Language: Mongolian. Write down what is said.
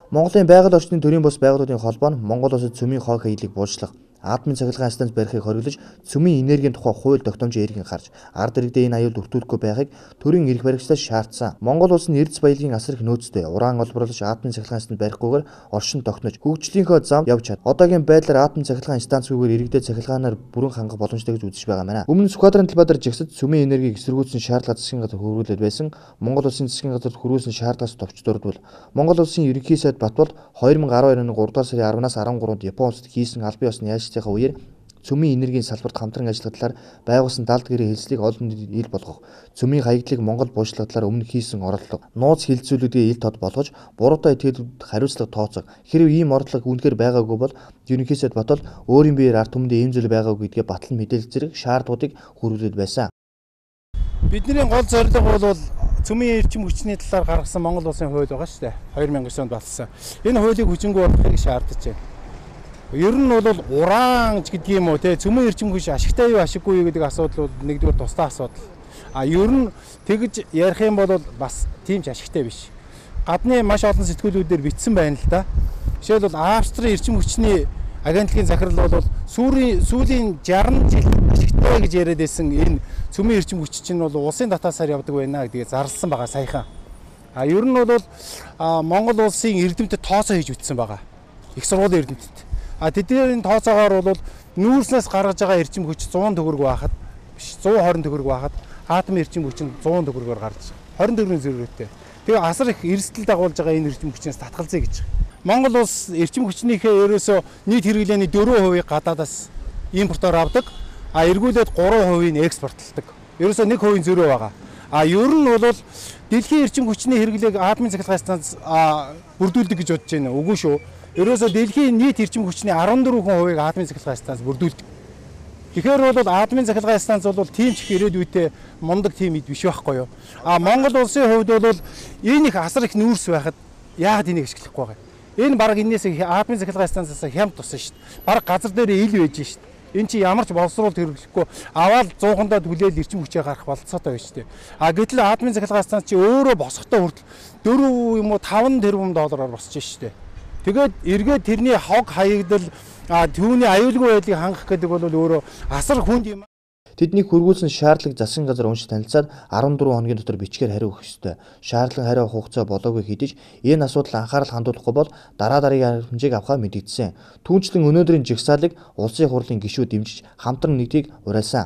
Монголын байгаль орчны төрийн бус байгууллагын холбоо нь Монгол улсад цөмийн хог хаялыг буучлах, атомын цахилгаан станц барихыг хориглож, цөмийн энергийн тухай хууль тогтоомжийг эргэн харж, ард иргэдэд энэ аюулд өртүүлэхгүй байхыг төрийн эрх баригчдаас шаардсан. Монгол улс нь эрдэс баялагын асар их нөөцтэй уран олборлож атомын цахилгаан станц барихгүйгээр оршин тогтнож, хөгжлийнхөө зам явж чад. Одоогийн байдлаар атомын цахилгаан станцгүйгээр иргэдэд цахилгаанаар бүрэн хангах боломжтой гэж үзэж байгаа мэнэ. Өмнө нь Сүхбаатарын Талбайдар жигсад цөмийн энергийг эсэргүүцсэн шаардлага засгийн газар хөрвүүлээд байсан. Монгол улсын засгийн газар хөрвүүлсэн шаардлагаас товч дурдвал Монгол улсын ерөнхий сайд Батболд 2012 оны 3 дугаар сарын 10-наас 13-нд Япон улсад хийсэн албан ёсны яалтчдынхаа үеэр цөмийн энергийн салбарт хамтран ажиллах талаар байгуулсан далд гэрээ хэлслийг олон нийтэд ил болгох, цөмийн хаягдлыг Монгол буучлах талаар өмнө хийсэн оролдлого, нууц хилцүүлүүдээ ил тод болгож, буруутай этгээдүүд хариуцлага тооцох. Хэрэв ийм оролдлого үнэхээр байгаагүй бол ерөнхий сайд Батболд өөрийн биеэр ард түмэндээ ийм зүйл байгаагүй гэдгээ батлан мэдээлэл зэрэг шаардлагуудыг хөрвүүлээд байсан. Бидний гол зорилго бол цөмийн эрчим хүчний талаар гаргасан Монгол улсын хууль байгаа шүү дээ. 2009 онд болсон. Энэ хуулийг хүчингү болгохыг шаардаж байна. Ер нь бол уран гэдэг юм уу те цөмийн эрчим хүч ашигтай юу ашиггүй юу гэдэг асуудал бол нэгдүгээр тусдаа асуудал. Ер нь тэгж ярих юм бол бас тийм ч ашигтай биш. Гадны маш олон сэтгүүлүүдээр бичсэн байна л да. Жишээлбэл Австрийн эрчим хүчний агентлагийн захирал бол сүүлийн 60 жил ашигтай гэж яриад байсан энэ цөмийн эрчим хүч чинь бол улсын татаасаар явдаг байна гэдгийг зарласан байгаа саяхан. Ер нь бол Монгол улсын эрдэмтэд тооцоо хийж үтсэн байгаа. Их сургуулийн эрдэмтэд. Тэдний тооцоогоор бол нүүрснээс гаргаж байгаа эрчим хүч 100 төгрөг байхад биш 120 төгрөг байхад атомын эрчим хүч нь 100 төгрөгөөр гарч 20 төгрөгийн зэрэгтэй. Тэгээ асар их эрсдэл дагуулж байгаа энэ эрчим хүчнээс татгалзъя гэж. Монгол улс эрчим хүчнийхээ ерөөсөө нийт хэрэглээний 4% гадаадаас импортоор авдаг. Эргүүлээд 3% экспортлдог. Ерөөсөө 1% зөрөө байгаа. Ер нь бол дэлхийн эрчим хүчний хэрэглээг атомын цахилгаан станц бүрдүүлдэг гэж бодож байна. Үгүй шүү. Ерөөсөө дэлхийн нийт эрчим хүчний 14% атомын цахилгаан станц бүрдүүлдэг. Тэгэхээр бол атомын цахилгаан станц бол тийм ч их ирээдүйтэй мундаг тийм биш байхгүй юу? Монгол улсын хувьд бол энэ их асар их нүүрс байхад яагаад энийг ашиглахгүй байгаа юм? Энэ баг энэс атомын цахилгаан станцаас хямд тусан шүү дээ. Баг газар дээр ил байж шүү дээ. Энэ чи ямар ч боловсруулалт хэрэглэхгүй аваад 100-андаа түлээл эрчим хүчээ гарах болцоотой байна шүү дээ. Гэтэл атомын цахилгаан станц чи өөрөө босгохдоо хүртэл 4 юм уу 5 тэрбум доллараар босч шүү дээ. Тэгээд эргээд тэрний хог хаягдал түүний аюулгүй байдлыг хангах гэдэг бол өөрөө асар хүнд юм. Тэдний хөрвүүлсэн шаардлага засгийн газар уншиж танилцаад 14 хоногийн дотор бичгээр хариу өгөх ёстой. Шаардлага хариу авах хугацаа болоогүй хэдиж энэ асуудал анхаарал хандуулахгүй бол дараа дараагийн хэмжээг авахаа мэдэгдсэн. Түүнчлэн өнөөдрийн жигсаалыг улсын хурлын гишүүд дэмжиж хамтран нэгдгийг уриалсан.